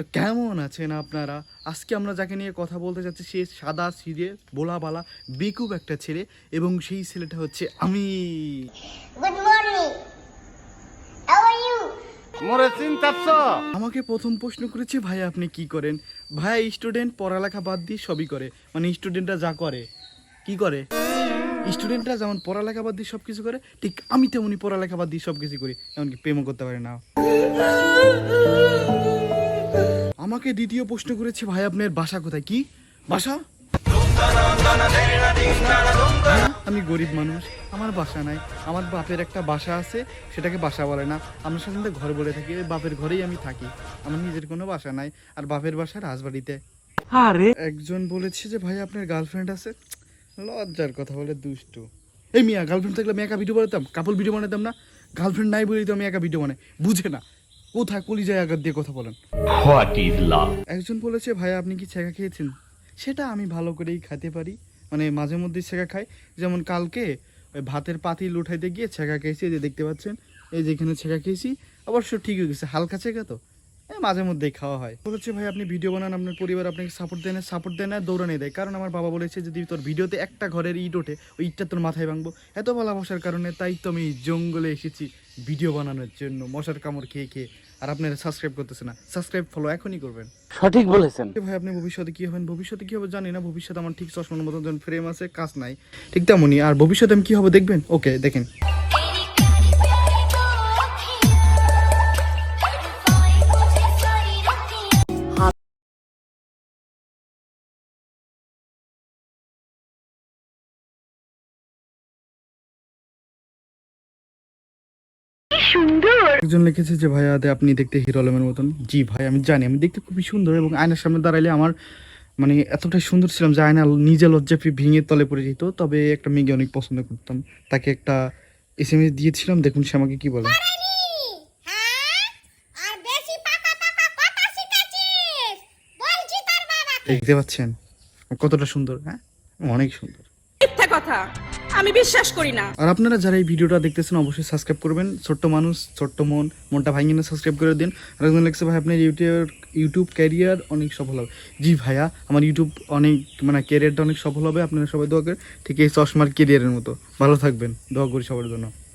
তো কেমন আছেন আপনারা? আজকে আমরা যাকে নিয়ে কথা বলতে যাচ্ছি সে সাদা সিধে ভোলাভালা বেকুব একটা ছেলে এবং সেই ছেলেটা হচ্ছে আমি। Good morning. How are you? মোরে চিন্তাচ্ছ? আমাকে প্রথম প্রশ্ন করেছে, ভাই আপনি কি করেন? ভাই স্টুডেন্ট পড়ালেখা বাদ দিয়ে সবই করে, মানে স্টুডেন্টরা যা করে কি করে, স্টুডেন্টরা যেমন পড়ালেখা বাদ দিয়ে সব কিছু করে, ঠিক আমি তেমনই পড়ালেখা বাদ দিয়ে সব কিছু করি, এমনকি প্রেমও করতে পারি না। আমাকে দ্বিতীয় প্রশ্ন করেছে, ভাই আপনার বাসা কোথায়? কি বাসা? আমি গরিব মানুষ, আমার বাসা নাই। আমার বাপের একটা বাসা আছে, সেটাকে বাসা বলে না, আমরা সাধারণত ঘর বলে থাকি। ওই বাপের ঘরেই আমি থাকি, আমার নিজের কোনো বাসা নাই। আর বাপের বাসা রাজবাড়িতে। একজন বলেছে যে ভাই আপনার গার্লফ্রেন্ড আছে। লজ্জার কথা বলে দুষ্টু। এই মিয়া, গার্লফ্রেন্ড থাকলে আমি একা ভিডিও বানাতাম, কাপল ভিডিও বানাতাম না? গার্লফ্রেন্ড নাই বলেই তো আমি একা ভিডিও বানাই, বুঝে না? কোথায় কলিজায় আঘাত দিয়ে কথা বলেন। What is love? একজন বলেছে, ভাই আপনি কি ছেঁকা খেয়েছেন? সেটা আমি ভালো করেই খেতে পারি, মানে মাঝে মধ্যে ছেঁকা খাই। যেমন কালকে ওই ভাতের পাতিল উঠাইতে গিয়ে ছেঁকা খেয়েছি, এই যে দেখতে পাচ্ছেন, এই যেখানে ছেঁকা খেয়েছি। অবশ্য ঠিক হয়ে গেছে, হালকা ছেঁকা তো, মাঝে মধ্যেই খাওয়া হয়। বলেছে, ভাই আপনি ভিডিও বানান, আপনার পরিবার আপনাকে সাপোর্ট দেয় না, দৌড়ানি দেয়। কারণ আমার বাবা বলেছে যদি তোর ভিডিওতে একটা ঘরের ইট ওঠে, ওই ইটটা তোর মাথায় ভাঙবো। এত ভালোবাসার কারণে তাই তো আমি জঙ্গলে এসেছি ভিডিও বানানোর জন্য, মশার কামড় খেয়ে খেয়ে। আর আপনারা সাবস্ক্রাইব করতেছে না, সাবস্ক্রাইব ফলো এখনই করবেন। সঠিক বলেছেন। ভাই আপনি ভবিষ্যতে কি হবেন? ভবিষ্যতে কি হবে জানি না। ভবিষ্যতে আমার ঠিক চশমার মতো যখন ফ্রেম আছে, কাজ নাই, ঠিক তেমনই। আর ভবিষ্যতে আমি কি হবে দেখবেন? ওকে দেখেন। একজন লিখেছে যে ভাই আদে আপনি দেখতে হিরো আলমের মতন। জি ভাই আমি জানি, আমি দেখতে খুবই সুন্দর, এবং আয়নার সামনে দাঁড়াইলে আমার মানে এতটাই সুন্দর ছিলাম যে আয়না নিজে লজ্জা পেয়ে ভেঙে তলে পড়ে যেত। তবে একটা মেয়েকে অনেক পছন্দ করতাম, তাকে একটা SMS দিয়েছিলাম, দেখুন সে আমাকে কি বলে। হ্যাঁ? আর বেশি পাকা পাকা কথা শিখেছিস? বলছি তোর বাবাকে। দেখতে পাচ্ছেন কতটা সুন্দর? হ্যাঁ, অনেক সুন্দর। মিথ্যা কথা আমি বিশ্বাস করি না। আর আপনারা যারা এই ভিডিওটা দেখতেছেন অবশ্যই সাবস্ক্রাইব করবেন। ছোট্ট মানুষ, ছোট্ট মনটা ভাঙিয়ে না, সাবস্ক্রাইব করে দিন। আর একজন লিখছে, ভাই আপনার ইউটিউব ক্যারিয়ার অনেক সফল হবে। জি ভাইয়া, আমার ইউটিউব অনেক মানে ক্যারিয়ারটা অনেক সফল হবে। আপনারা সবাই দোয়া করেন, ঠিক এই চশমার ক্যারিয়ারের মতো। ভালো থাকবেন, দোয়া করি সবার জন্য।